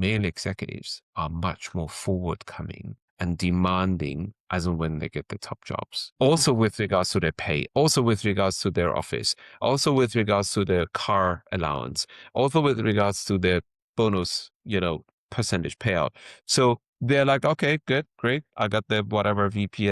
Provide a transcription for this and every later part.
male executives are much more forward-coming and demanding as and when they get the top jobs. Also with regards to their pay, also with regards to their office, also with regards to their car allowance, also with regards to their bonus, percentage payout. So they're like, okay, good, great. I got the whatever VP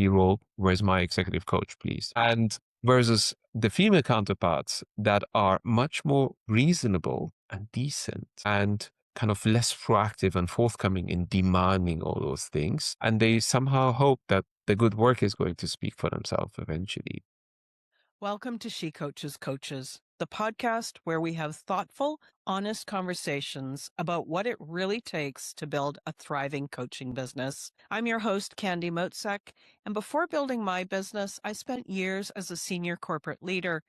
role. Where's my executive coach, please? And versus the female counterparts that are much more reasonable and decent and kind of less proactive and forthcoming in demanding all those things. And they somehow hope that the good work is going to speak for themselves eventually. Welcome to She Coaches Coaches, the podcast where we have thoughtful, honest conversations about what it really takes to build a thriving coaching business. I'm your host, Candy Motzek, and before building my business, I spent years as a senior corporate leader.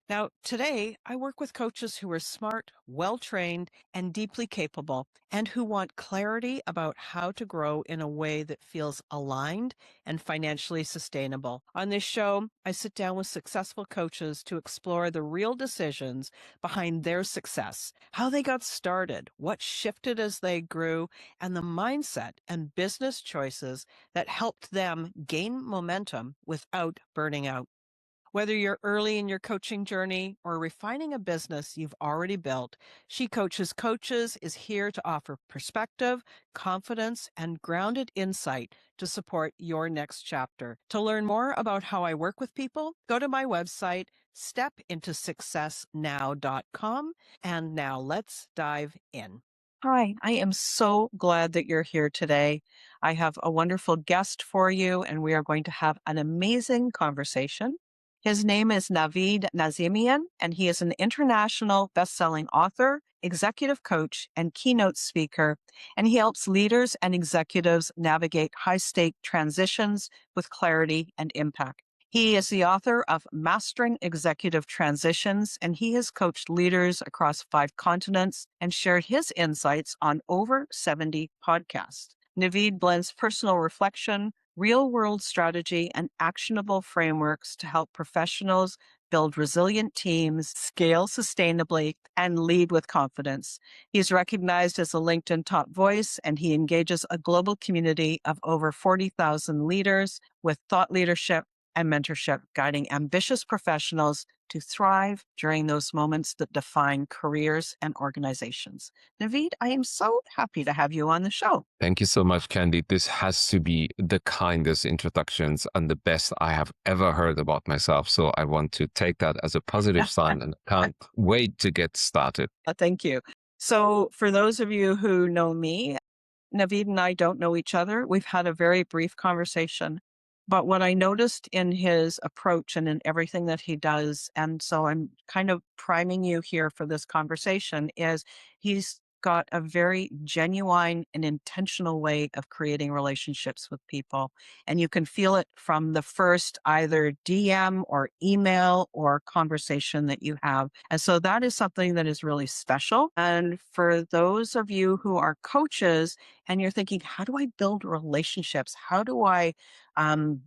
Now, today, I work with coaches who are smart, well-trained, and deeply capable, and who want clarity about how to grow in a way that feels aligned and financially sustainable. On this show, I sit down with successful coaches to explore the real decisions behind their success, how they got started, what shifted as they grew, and the mindset and business choices that helped them gain momentum without burning out. Whether you're early in your coaching journey or refining a business you've already built, She Coaches Coaches is here to offer perspective, confidence, and grounded insight to support your next chapter. To learn more about how I work with people, go to my website, stepintosuccessnow.com. And now let's dive in. Hi, I am so glad that you're here today. I have a wonderful guest for you, and we are going to have an amazing conversation. His name is Naveed Nazemian, and he is an international best-selling author, executive coach, and keynote speaker, and he helps leaders and executives navigate high-stake transitions with clarity and impact. He is the author of Mastering Executive Transitions, and he has coached leaders across 5 continents and shared his insights on over 70 podcasts. Naveed blends personal reflection, real-world strategy, and actionable frameworks to help professionals build resilient teams, scale sustainably, and lead with confidence. He's recognized as a LinkedIn top voice, and he engages a global community of over 40,000 leaders with thought leadership and mentorship, guiding ambitious professionals to thrive during those moments that define careers and organizations. Naveed, I am so happy to have you on the show. Thank you so much, Candy. This has to be the kindest introductions and the best I have ever heard about myself. So I want to take that as a positive sign and can't wait to get started. Thank you. So for those of you who know me, Naveed and I don't know each other. We've had a very brief conversation. But what I noticed in his approach and in everything that he does, and so I'm kind of priming you here for this conversation, is he's got a very genuine and intentional way of creating relationships with people. And you can feel it from the first either DM or email or conversation that you have. And so that is something that is really special. And for those of you who are coaches and you're thinking, how do I build relationships? How do I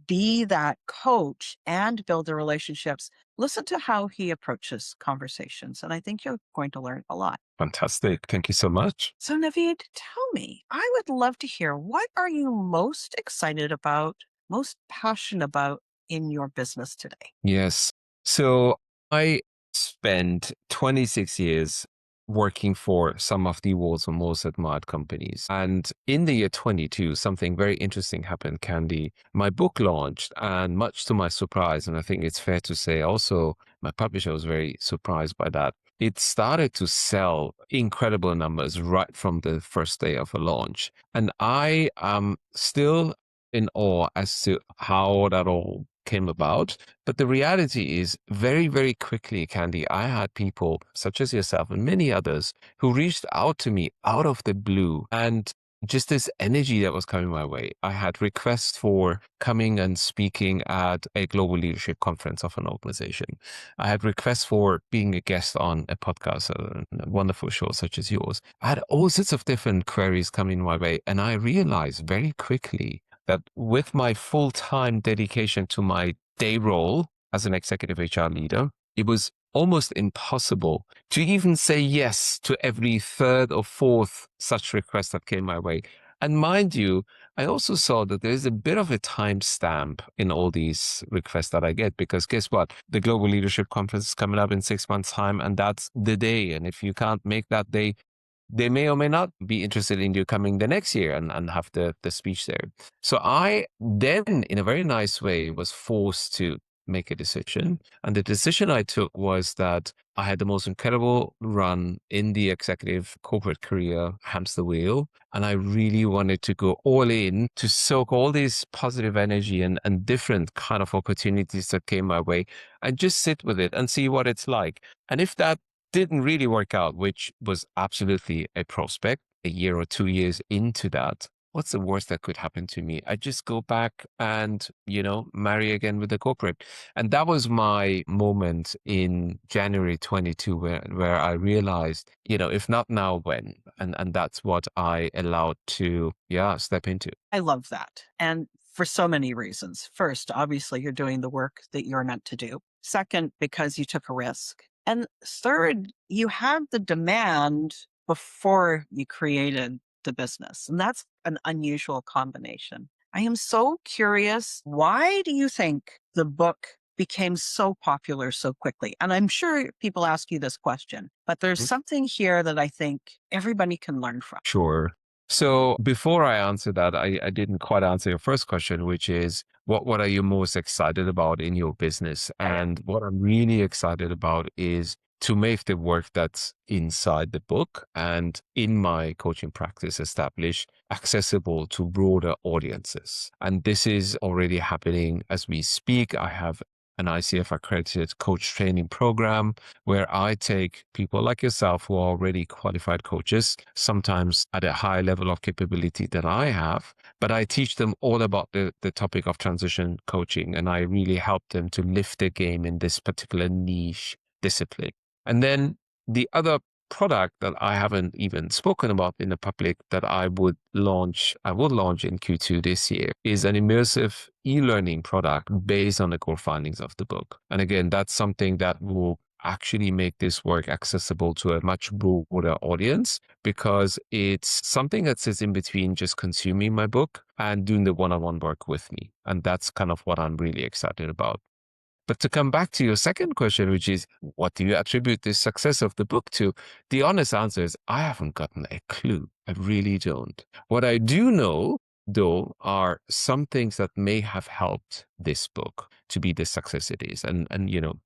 be that coach and build the relationships? Listen to how he approaches conversations. And I think you're going to learn a lot. Fantastic. Thank you so much. So Naveed, tell me, I would love to hear, what are you most excited about, most passionate about in your business today? Yes. So I spent 26 years working for some of the world's most admired companies. And in the year 22, something very interesting happened, Candy. My book launched, and much to my surprise, and I think it's fair to say also my publisher was very surprised by that, it started to sell incredible numbers right from the first day of a launch. And I am still in awe as to how that all came about. But the reality is, very, very quickly, Candy, I had people such as yourself and many others who reached out to me out of the blue, and just this energy that was coming my way. I had requests for coming and speaking at a global leadership conference of an organization. I had requests for being a guest on a podcast, a wonderful show such as yours. I had all sorts of different queries coming my way. And I realized very quickly that with my full-time dedication to my day role as an executive HR leader, it was almost impossible to even say yes to every third or fourth such request that came my way. And mind you, I also saw that there's a bit of a timestamp in all these requests that I get, because guess what? The Global Leadership Conference is coming up in 6 months' time, and that's the day. And if you can't make that day, they may or may not be interested in you coming the next year and have the speech there. So I then, in a very nice way, was forced to make a decision. And the decision I took was that I had the most incredible run in the executive corporate career, hamster wheel. And I really wanted to go all in to soak all this positive energy and different kind of opportunities that came my way and just sit with it and see what it's like. And if that didn't really work out, which was absolutely a prospect, a year or 2 years into that, what's the worst that could happen to me? I just go back and, marry again with the corporate. And that was my moment in January 22, where I realized, if not now, when? And that's what I allowed to, step into. I love that. And for so many reasons. First, obviously, you're doing the work that you're meant to do. Second, because you took a risk. And third, you had the demand before you created the business. And that's an unusual combination. I am so curious. Why do you think the book became so popular so quickly? And I'm sure people ask you this question, but there's something here that I think everybody can learn from. Sure. So before I answer that, I didn't quite answer your first question, which is what are you most excited about in your business? And what I'm really excited about is to make the work that's inside the book and in my coaching practice established accessible to broader audiences. And this is already happening as we speak. I have an ICF accredited coach training program where I take people like yourself who are already qualified coaches, sometimes at a higher level of capability than I have, but I teach them all about the topic of transition coaching. And I really help them to lift their game in this particular niche discipline. And then the other product that I haven't even spoken about in the public that I will launch in Q2 this year is an immersive e-learning product based on the core findings of the book. And again, that's something that will actually make this work accessible to a much broader audience, because it's something that sits in between just consuming my book and doing the one-on-one work with me. And that's kind of what I'm really excited about. But to come back to your second question, which is, what do you attribute the success of the book to? The honest answer is, I haven't gotten a clue. I really don't. What I do know, though, are some things that may have helped this book to be the success it is. And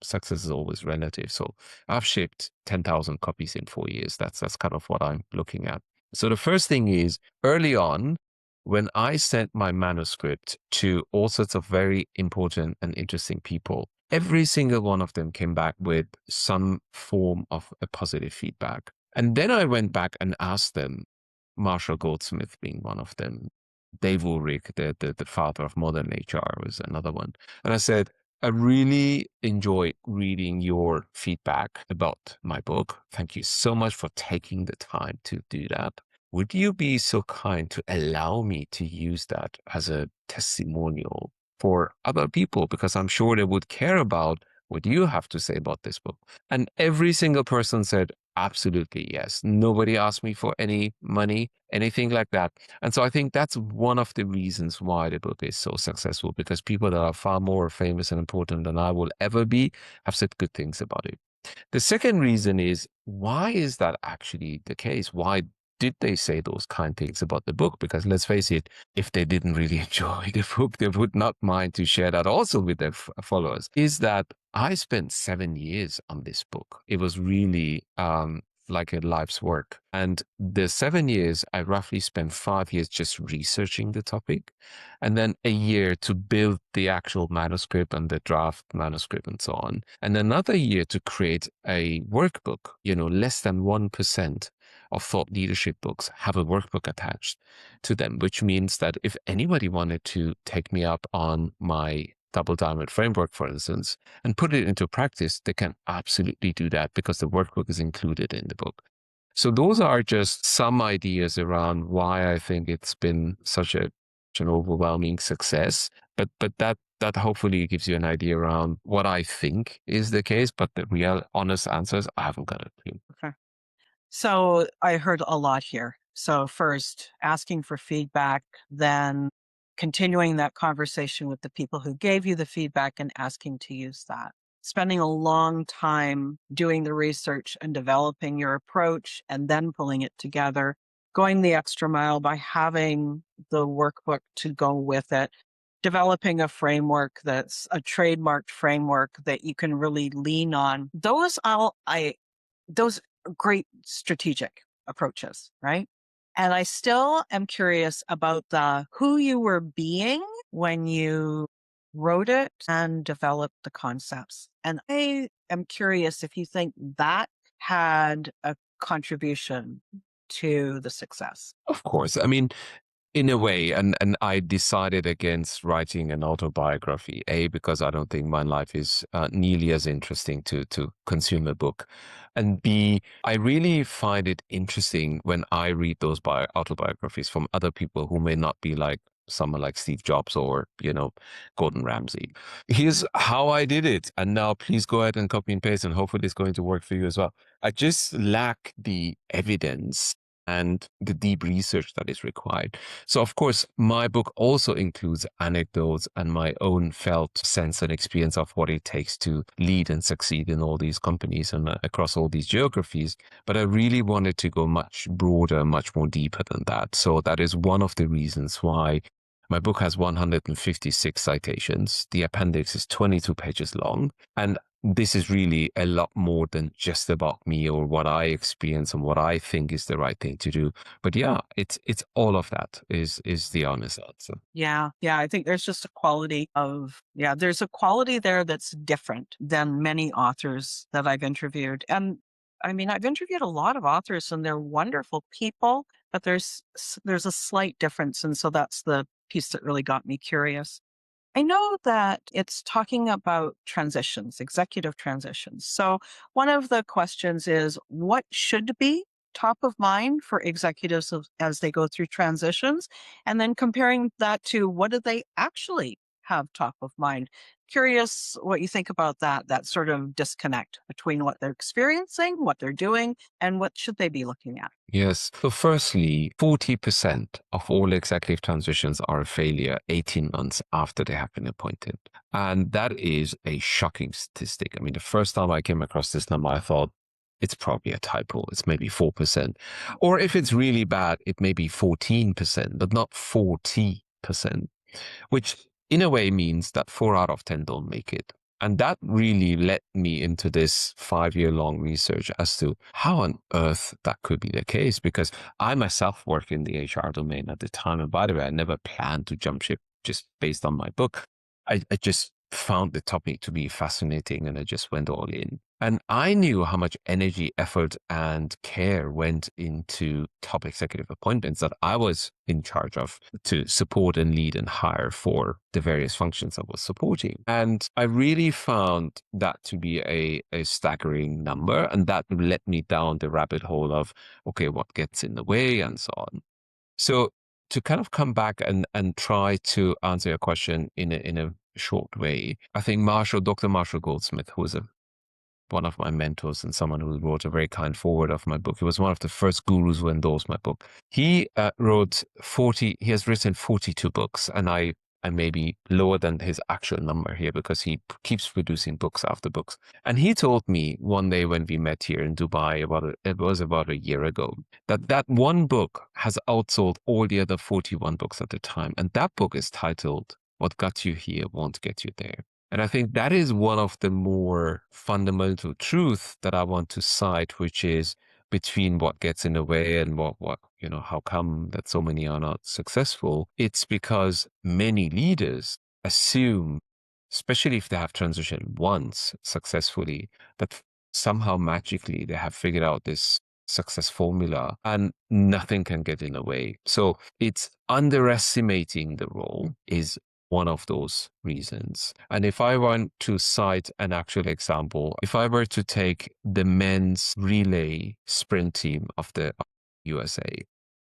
success is always relative. So I've shipped 10,000 copies in 4 years. That's kind of what I'm looking at. So the first thing is, early on, when I sent my manuscript to all sorts of very important and interesting people, every single one of them came back with some form of a positive feedback. And then I went back and asked them, Marshall Goldsmith being one of them, Dave Ulrich, the father of modern HR, was another one. And I said, I really enjoy reading your feedback about my book. Thank you so much for taking the time to do that. Would you be so kind to allow me to use that as a testimonial for other people? Because I'm sure they would care about what you have to say about this book. And every single person said, absolutely, yes. Nobody asked me for any money, anything like that. And so I think that's one of the reasons why the book is so successful, because people that are far more famous and important than I will ever be have said good things about it. The second reason is, why is that actually the case? Why did they say those kind things about the book? Because let's face it, if they didn't really enjoy the book, they would not mind to share that also with their followers. Is that I spent 7 years on this book. It was really like a life's work. And the 7 years, I roughly spent 5 years just researching the topic, and then a year to build the actual manuscript and the draft manuscript and so on. And another year to create a workbook. Less than 1% of thought leadership books have a workbook attached to them, which means that if anybody wanted to take me up on my double diamond framework, for instance, and put it into practice, they can absolutely do that because the workbook is included in the book. So those are just some ideas around why I think it's been such an overwhelming success. But that that hopefully gives you an idea around what I think is the case, but the real honest answers, I haven't got a clue. Okay. So I heard a lot here. So first, asking for feedback, then continuing that conversation with the people who gave you the feedback and asking to use that. Spending a long time doing the research and developing your approach and then pulling it together, going the extra mile by having the workbook to go with it, developing a framework that's a trademarked framework that you can really lean on. Those are great strategic approaches, right? And I still am curious about the who you were being when you wrote it and developed the concepts. And I am curious if you think that had a contribution to the success. Of course. I mean, in a way, and I decided against writing an autobiography. A, because I don't think my life is nearly as interesting to consume a book, and B, I really find it interesting when I read those autobiographies from other people who may not be like someone like Steve Jobs or Gordon Ramsay. Here's how I did it, and now please go ahead and copy and paste, and hopefully it's going to work for you as well. I just lack the evidence and the deep research that is required. So, of course, my book also includes anecdotes and my own felt sense and experience of what it takes to lead and succeed in all these companies and across all these geographies. But I really wanted to go much broader, much more deeper than that. So, that is one of the reasons why my book has 156 citations. The appendix is 22 pages long. And this is really a lot more than just about me or what I experience and what I think is the right thing to do. But yeah, it's all of that is the honest answer. Yeah. Yeah. I think there's just a quality there's a quality there that's different than many authors that I've interviewed. And I mean, I've interviewed a lot of authors and they're wonderful people, but there's a slight difference. And so that's the piece that really got me curious. I know that it's talking about transitions, executive transitions. So one of the questions is what should be top of mind for executives as they go through transitions? And then comparing that to what do they actually have top of mind? Curious what you think about that sort of disconnect between what they're experiencing, what they're doing, and what should they be looking at? Yes. So firstly, 40% of all executive transitions are a failure 18 months after they have been appointed. And that is a shocking statistic. I mean, the first time I came across this number, I thought it's probably a typo. It's maybe 4%. Or if it's really bad, it may be 14%, but not 40%, which in a way means that 4 out of 10 don't make it. And that really led me into this 5 year long research as to how on earth that could be the case, because I myself worked in the HR domain at the time. And by the way, I never planned to jump ship just based on my book. I just found the topic to be fascinating and I just went all in. And I knew how much energy, effort, and care went into top executive appointments that I was in charge of to support and lead and hire for the various functions I was supporting. And I really found that to be a staggering number. And that led me down the rabbit hole of, okay, what gets in the way and so on. So to kind of come back and try to answer your question in a short way, I think Dr. Marshall Goldsmith, who was one of my mentors and someone who wrote a very kind foreword of my book. He was one of the first gurus who endorsed my book. He he has written 42 books, and I may be lower than his actual number here because he keeps producing books after books. And he told me one day when we met here in Dubai, it was about a year ago, that one book has outsold all the other 41 books at the time. And that book is titled, What Got You Here Won't Get You There. And I think that is one of the more fundamental truths that I want to cite, which is between what gets in the way and how come that so many are not successful. It's because many leaders assume, especially if they have transitioned once successfully, that somehow magically they have figured out this success formula and nothing can get in the way. So it's underestimating the role is one of those reasons. And if I want to cite an actual example, if I were to take the men's relay sprint team of the USA,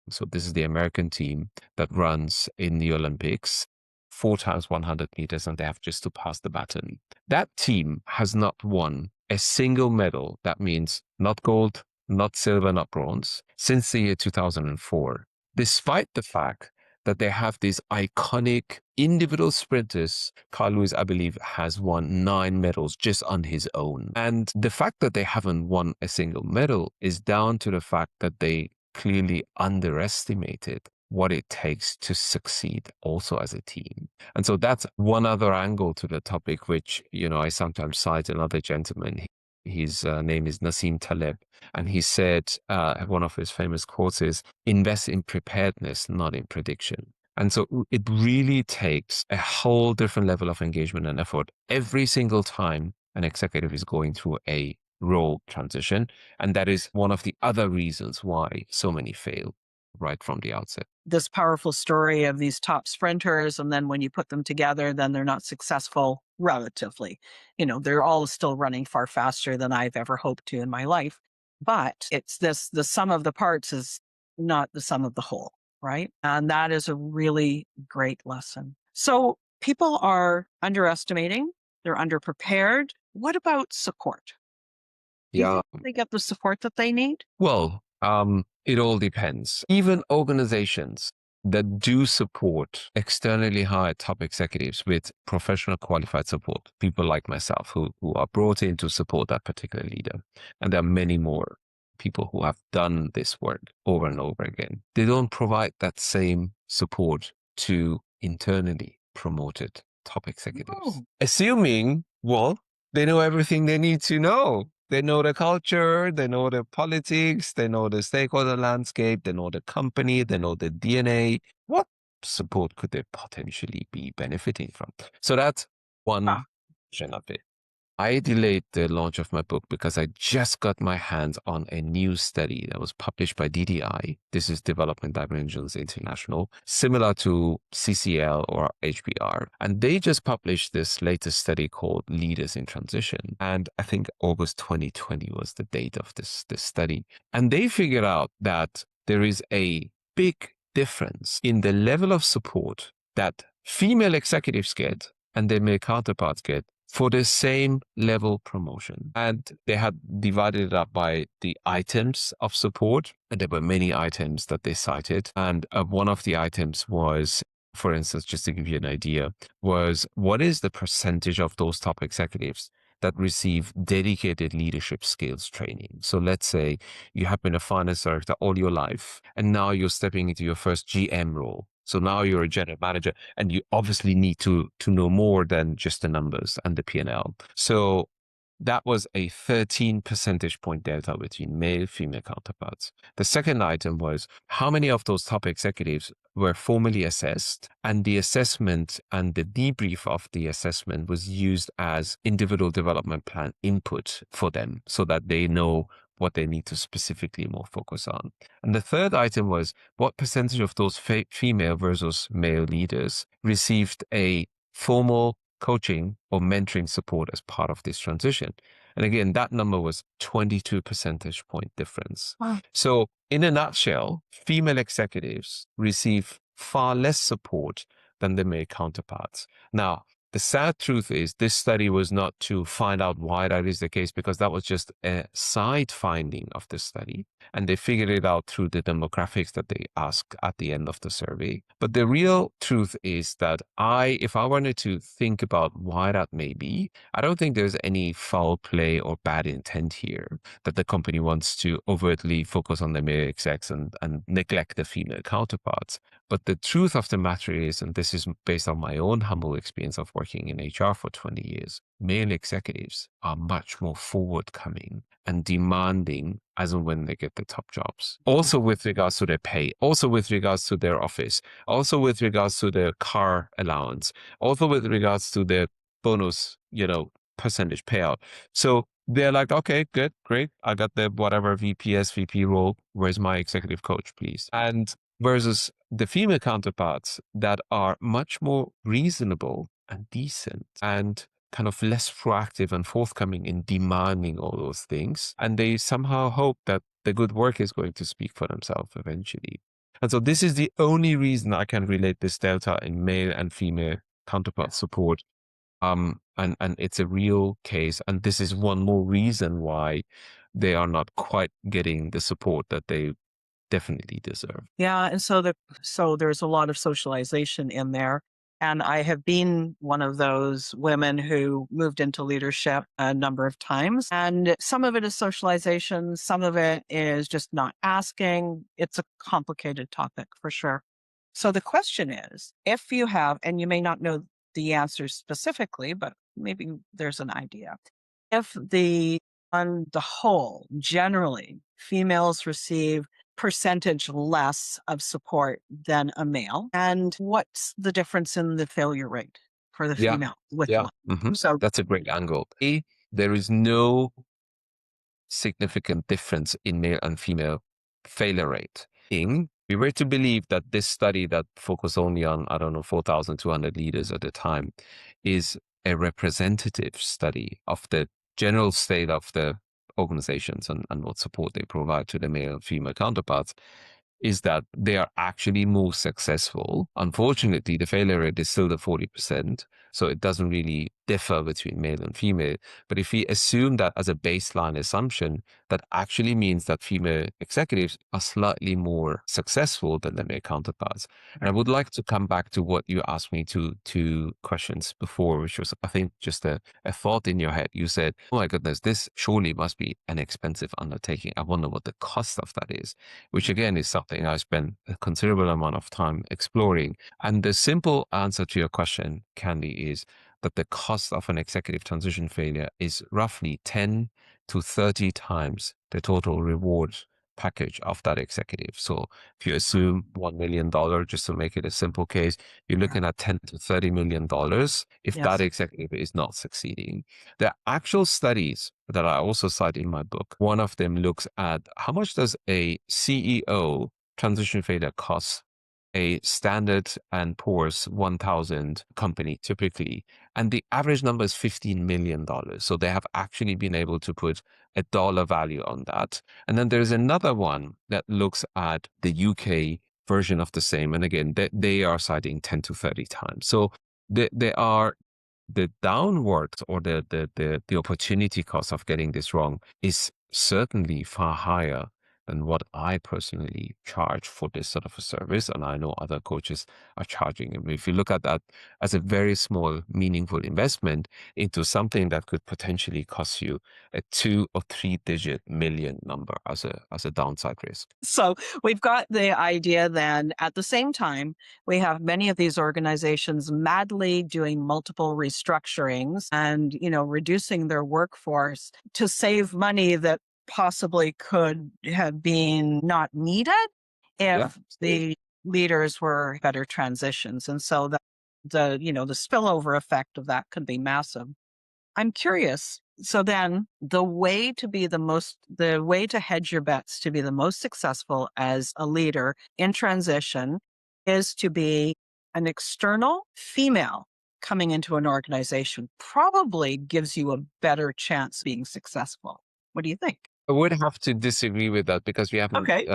so this is the American team that runs in the Olympics. 4 times 100 meters and they have just to pass the baton. That team has not won a single medal. That means not gold, not silver, not bronze since the year 2004, despite the fact that they have these iconic individual sprinters. Carl Lewis, I believe, has won 9 medals just on his own. And the fact that they haven't won a single medal is down to the fact that they clearly underestimated what it takes to succeed also as a team. And so that's one other angle to the topic, which, I sometimes cite another gentleman. His name is Nassim Taleb. And he said, one of his famous quotes is, invest in preparedness, not in prediction. And so it really takes a whole different level of engagement and effort every single time an executive is going through a role transition. And that is one of the other reasons why so many fail right from the outset. This powerful story of these top sprinters, and then when you put them together, then they're not successful relatively. They're all still running far faster than I've ever hoped to in my life. But it's the sum of the parts is not the sum of the whole, right? And that is a really great lesson. So people are underestimating, they're underprepared. What about support? Do you Yeah. think they get the support that they need? Well, it all depends. Even organizations that do support externally hired top executives with professional qualified support, people like myself who are brought in to support that particular leader. And there are many more people who have done this work over and over again. They don't provide that same support to internally promoted top executives. No. Assuming, well, they know everything they need to know. They know the culture, they know the politics, they know the stakeholder landscape, they know the company, they know the DNA. What support could they potentially be benefiting from? So that's one version of it. I delayed the launch of my book because I just got my hands on a new study that was published by DDI. This is Development Dimensions International, similar to CCL or HBR. And they just published this latest study called Leaders in Transition. And I think August 2020 was the date of this study. And they figured out that there is a big difference in the level of support that female executives get and their male counterparts get for the same level promotion. And they had divided it up by the items of support. And there were many items that they cited. And one of the items was, for instance, just to give you an idea, was what is the percentage of those top executives that receive dedicated leadership skills training? So let's say you have been a finance director all your life, and now you're stepping into your first GM role. So now you're a general manager, and you obviously need to know more than just the numbers and the P&L. So that was a 13 percentage point delta between male female counterparts. The second item was how many of those top executives were formally assessed, and the assessment and the debrief of the assessment was used as individual development plan input for them so that they know what they need to specifically more focus on. And the third item was what percentage of those female versus male leaders received a formal coaching or mentoring support as part of this transition. And again, that number was 22 percentage point difference. Wow. So in a nutshell, female executives receive far less support than their male counterparts. Now, the sad truth is this study was not to find out why that is the case, because that was just a side finding of the study. And they figured it out through the demographics that they asked at the end of the survey. But the real truth is that if I wanted to think about why that may be, I don't think there's any foul play or bad intent here that the company wants to overtly focus on the male execs and neglect the female counterparts. But the truth of the matter is, and this is based on my own humble experience of working in HR for 20 years, male executives are much more forward-coming and demanding as and when they get the top jobs. Also with regards to their pay, also with regards to their office, also with regards to their car allowance, also with regards to their bonus, percentage payout. So they're like, okay, good, great. I got the whatever VP role. Where's my executive coach, please? And versus the female counterparts that are much more reasonable and decent and kind of less proactive and forthcoming in demanding all those things. And they somehow hope that the good work is going to speak for themselves eventually. And so this is the only reason I can relate this delta in male and female counterpart support. And it's a real case. And this is one more reason why they are not quite getting the support that they definitely deserve. Yeah, and so there's a lot of socialization in there. And I have been one of those women who moved into leadership a number of times. And some of it is socialization, some of it is just not asking. It's a complicated topic for sure. So the question is, if you have, and you may not know the answer specifically, but maybe there's an idea. If on the whole, generally, females receive percentage less of support than a male. And what's the difference in the failure rate for the Yeah. female with Yeah. one? So, That's a great angle. There is no significant difference in male and female failure rate. We were to believe that this study that focused only on, I don't know, 4,200 leaders at the time is a representative study of the general state of the organizations and what support they provide to the male and female counterparts, is that they are actually more successful. Unfortunately, the failure rate is still the 40%. So it doesn't really differ between male and female. But if we assume that as a baseline assumption, that actually means that female executives are slightly more successful than their male counterparts. And I would like to come back to what you asked me two questions before, which was, I think, just a thought in your head. You said, oh my goodness, this surely must be an expensive undertaking. I wonder what the cost of that is, which again is something I spent a considerable amount of time exploring. And the simple answer to your question, Candy, is that the cost of an executive transition failure is roughly 10 to 30 times the total reward package of that executive. So if you assume $1 million, just to make it a simple case, you're looking at 10 to $30 million if that yes. executive is not succeeding. The actual studies that I also cite in my book, one of them looks at how much does a CEO transition failure cost a Standard and Poor's 1000 company typically, and the average number is $15 million. So they have actually been able to put a dollar value on that. And then there's another one that looks at the UK version of the same. And again, they are citing 10 to 30 times. So they are the downward or the opportunity cost of getting this wrong is certainly far higher than what I personally charge for this sort of a service. And I know other coaches are charging. And if you look at that as a very small, meaningful investment into something that could potentially cost you a 2 or 3 digit million number as a downside risk. So we've got the idea then at the same time, we have many of these organizations madly doing multiple restructurings and, reducing their workforce to save money that possibly could have been not needed Yeah. if the leaders were better transitions. And so the spillover effect of that could be massive. I'm curious. So then the way to hedge your bets to be the most successful as a leader in transition is to be an external female coming into an organization probably gives you a better chance being successful. What do you think? I would have to disagree with that because we haven't Okay.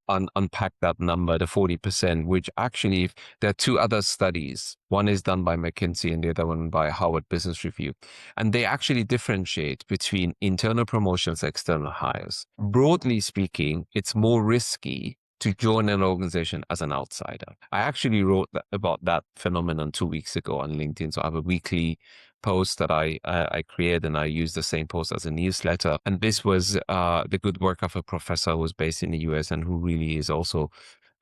unpacked that number, the 40%, which actually, there are two other studies. One is done by McKinsey and the other one by Harvard Business Review. And they actually differentiate between internal promotions and external hires. Broadly speaking, it's more risky to join an organization as an outsider. I actually wrote about that phenomenon 2 weeks ago on LinkedIn. So I have a weekly post that I created, and I use the same post as a newsletter. And this was the good work of a professor who was based in the US and who really is also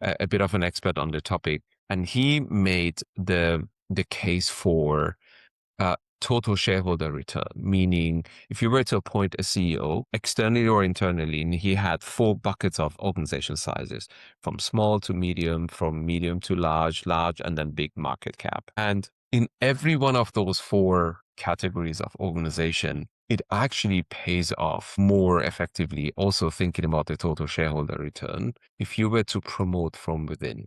a bit of an expert on the topic. And he made the case for total shareholder return, meaning if you were to appoint a CEO externally or internally, and he had four buckets of organization sizes, from small to medium, from medium to large, large, and then big market cap. And in every one of those four categories of organization, it actually pays off more effectively, also thinking about the total shareholder return, if you were to promote from within.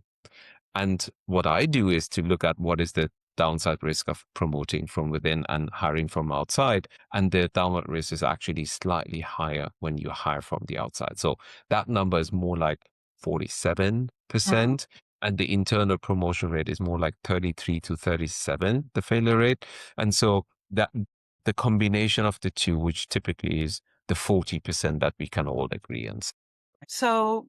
And what I do is to look at what is the downside risk of promoting from within and hiring from outside. And the downward risk is actually slightly higher when you hire from the outside. So that number is more like 47%. and the internal promotion rate is more like 33 to 37, the failure rate. And so that the combination of the two, which typically is the 40% that we can all agree on. So,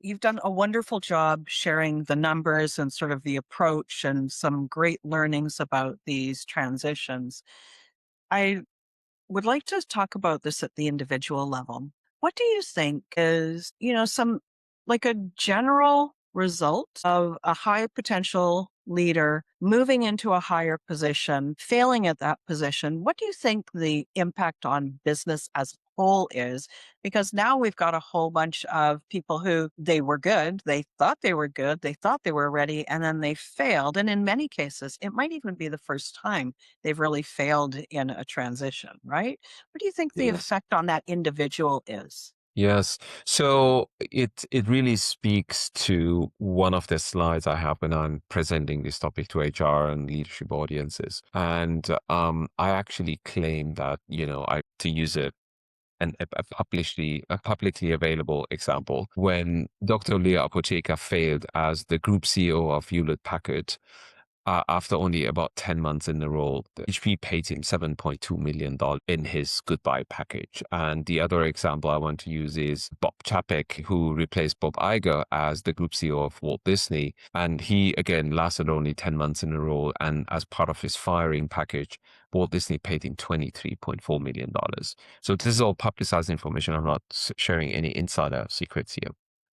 you've done a wonderful job sharing the numbers and sort of the approach and some great learnings about these transitions. I would like to talk about this at the individual level. What do you think is, some like a general result of a high potential leader moving into a higher position, failing at that position? What do you think the impact on business as a whole is? Because now we've got a whole bunch of people who they were good, they thought they were good, they thought they were ready, and then they failed. And in many cases, it might even be the first time they've really failed in a transition, right? What do you think the Yes. effect on that individual is? Yes. So it really speaks to one of the slides I have when I'm presenting this topic to HR and leadership audiences. And I actually claim that, I to use a publicly available example. When Dr. Leah Apotheker failed as the group CEO of Hewlett Packard, after only about 10 months in the role, the HP paid him $7.2 million in his goodbye package. And the other example I want to use is Bob Chapek, who replaced Bob Iger as the group CEO of Walt Disney. And he, again, lasted only 10 months in the role. And as part of his firing package, Walt Disney paid him $23.4 million. So this is all publicized information. I'm not sharing any insider secrets here.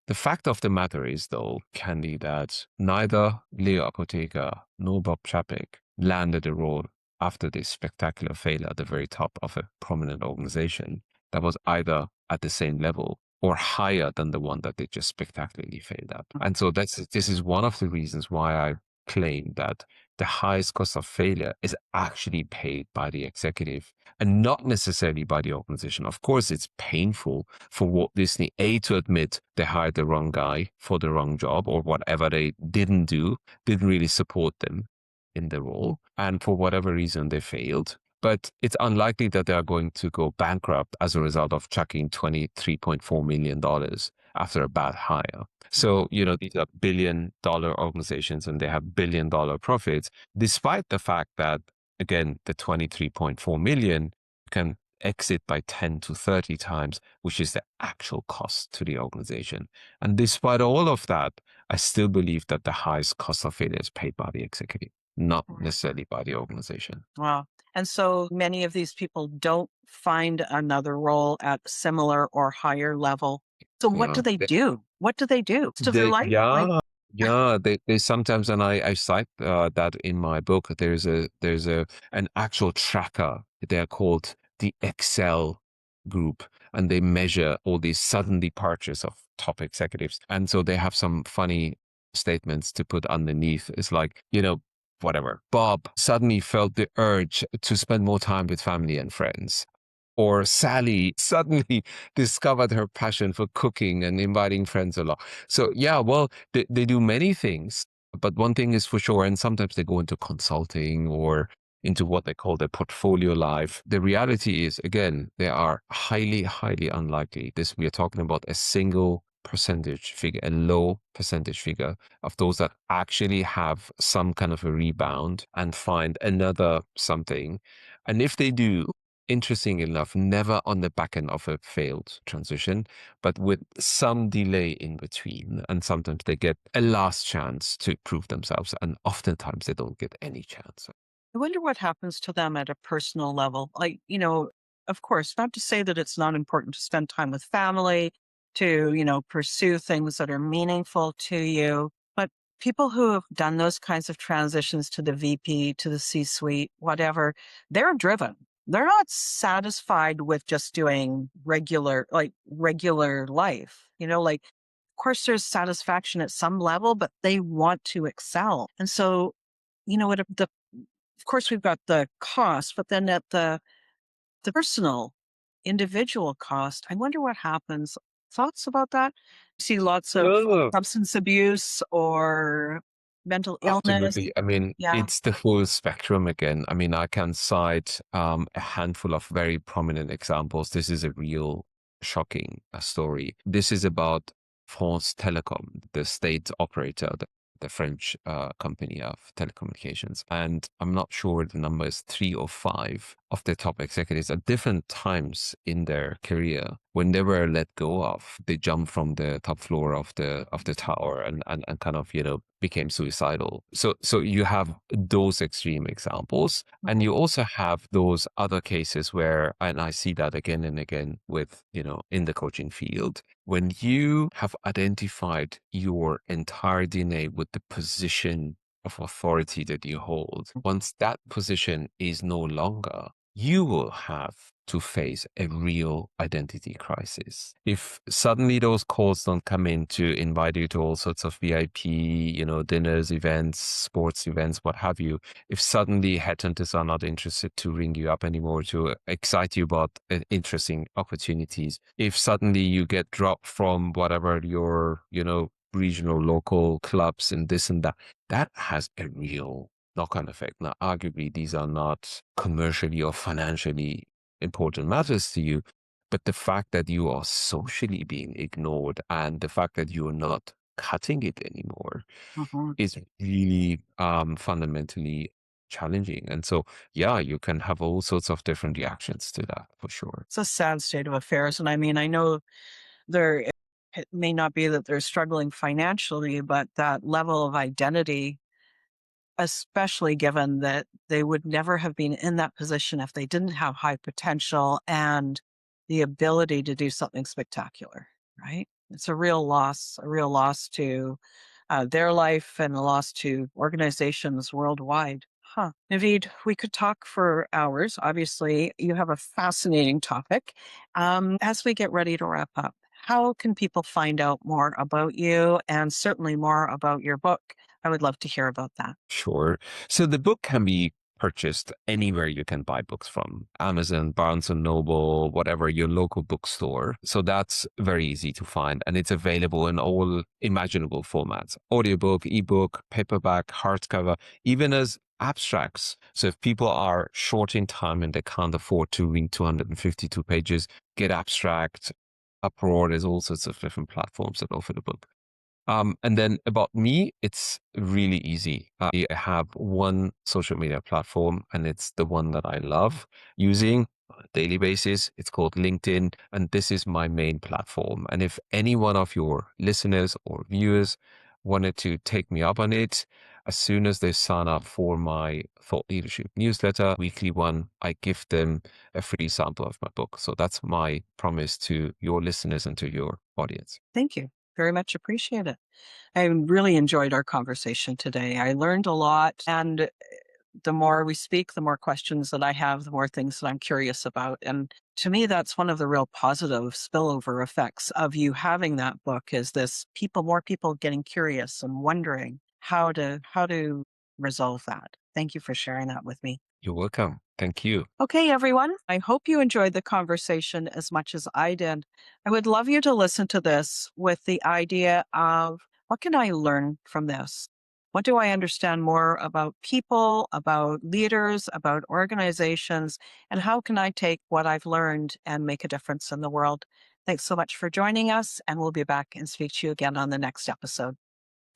The fact of the matter is, though, Candy, that neither Leo Apotheker nor Bob Chapek landed a role after this spectacular failure at the very top of a prominent organization that was either at the same level or higher than the one that they just spectacularly failed at. And so this is one of the reasons why I claim that the highest cost of failure is actually paid by the executive and not necessarily by the organization. Of course, it's painful for Walt Disney, A, to admit they hired the wrong guy for the wrong job or whatever they didn't do, didn't really support them in the role. And for whatever reason, they failed. But it's unlikely that they are going to go bankrupt as a result of chucking $23.4 million after a bad hire. So, these are billion-dollar organizations and they have billion-dollar profits, despite the fact that, again, the 23.4 million can exit by 10 to 30 times, which is the actual cost to the organization. And despite all of that, I still believe that the highest cost of failure is paid by the executive, not necessarily by the organization. Wow. And so many of these people don't find another role at similar or higher level. So what do Yeah. they do? What do they do to their life? Like, Yeah, they sometimes, and I cite that in my book. There's an actual tracker. They're called the Excel group, and they measure all these sudden departures of top executives. And so they have some funny statements to put underneath. It's like, whatever. Bob suddenly felt the urge to spend more time with family and friends. Or Sally suddenly discovered her passion for cooking and inviting friends along. So, yeah, well, they do many things, but one thing is for sure, and sometimes they go into consulting or into what they call their portfolio life. The reality is, again, they are highly, highly unlikely. We are talking about a single percentage figure, a low percentage figure of those that actually have some kind of a rebound and find another something. And if they do, interesting enough, never on the back end of a failed transition, but with some delay in between. And sometimes they get a last chance to prove themselves, and oftentimes they don't get any chance. I wonder what happens to them at a personal level. Like, of course, not to say that it's not important to spend time with family, to, pursue things that are meaningful to you. But people who have done those kinds of transitions to the VP, to the C suite, whatever, they're driven. They're not satisfied with just doing regular life, like, of course, there's satisfaction at some level, but they want to excel. And so, of course, we've got the cost, but then at the personal, individual cost, I wonder what happens. Thoughts about that? See lots of Yeah. substance abuse or mental illness. Absolutely. I mean, Yeah. it's the full spectrum again. I mean, I can cite a handful of very prominent examples. This is a real shocking story. This is about France Telecom, the state operator, the French company of telecommunications. And I'm not sure the number is three or five of the top executives at different times in their career. When they were let go of, they jumped from the top floor of the tower and kind of, became suicidal. So you have those extreme examples. And you also have those other cases where, and I see that again and again with, in the coaching field, when you have identified your entire DNA with the position of authority that you hold, once that position is no longer, you will have to face a real identity crisis. If suddenly those calls don't come in to invite you to all sorts of VIP, dinners, events, sports events, what have you, if suddenly headhunters are not interested to ring you up anymore to excite you about interesting opportunities, if suddenly you get dropped from whatever your, regional local clubs and this and that, that has a real knock-on effect. Now, arguably, these are not commercially or financially important matters to you, but the fact that you are socially being ignored and the fact that you are not cutting it anymore Mhm. is really fundamentally challenging. And so, yeah, you can have all sorts of different reactions to that for sure. It's a sad state of affairs. And I mean, I know there it may not be that they're struggling financially, but that level of identity, especially given that they would never have been in that position if they didn't have high potential and the ability to do something spectacular, right? It's a real loss to their life and a loss to organizations worldwide. Huh. Naveed, we could talk for hours. Obviously, you have a fascinating topic. As we get ready to wrap up, how can people find out more about you and certainly more about your book? I would love to hear about that. Sure. So the book can be purchased anywhere you can buy books from: Amazon, Barnes and Noble, whatever, your local bookstore. So that's very easy to find. And it's available in all imaginable formats: audiobook, ebook, paperback, hardcover, even as abstracts. So if people are short in time and they can't afford to read 252 pages, get abstract. Uproar, there's all sorts of different platforms that offer the book. And then about me, it's really easy. I have one social media platform, and it's the one that I love using on a daily basis. It's called LinkedIn, and this is my main platform. And if any one of your listeners or viewers wanted to take me up on it, as soon as they sign up for my thought leadership newsletter, weekly one, I give them a free sample of my book. So that's my promise to your listeners and to your audience. Thank you. Very much appreciate it. I really enjoyed our conversation today. I learned a lot. And the more we speak, the more questions that I have, the more things that I'm curious about. And to me, that's one of the real positive spillover effects of you having that book is this more people getting curious and wondering how to resolve that. Thank you for sharing that with me. You're welcome. Thank you. Okay, everyone. I hope you enjoyed the conversation as much as I did. I would love you to listen to this with the idea of what can I learn from this? What do I understand more about people, about leaders, about organizations, and how can I take what I've learned and make a difference in the world? Thanks so much for joining us, and we'll be back and speak to you again on the next episode.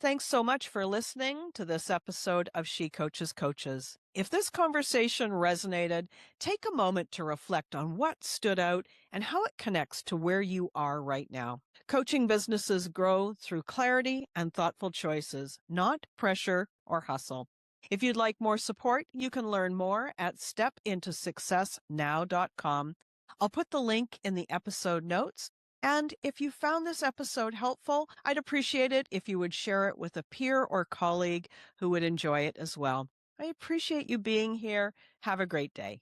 Thanks so much for listening to this episode of She Coaches Coaches. If this conversation resonated, take a moment to reflect on what stood out and how it connects to where you are right now. Coaching businesses grow through clarity and thoughtful choices, not pressure or hustle. If you'd like more support, you can learn more at stepintosuccessnow.com. I'll put the link in the episode notes. And if you found this episode helpful, I'd appreciate it if you would share it with a peer or colleague who would enjoy it as well. I appreciate you being here. Have a great day.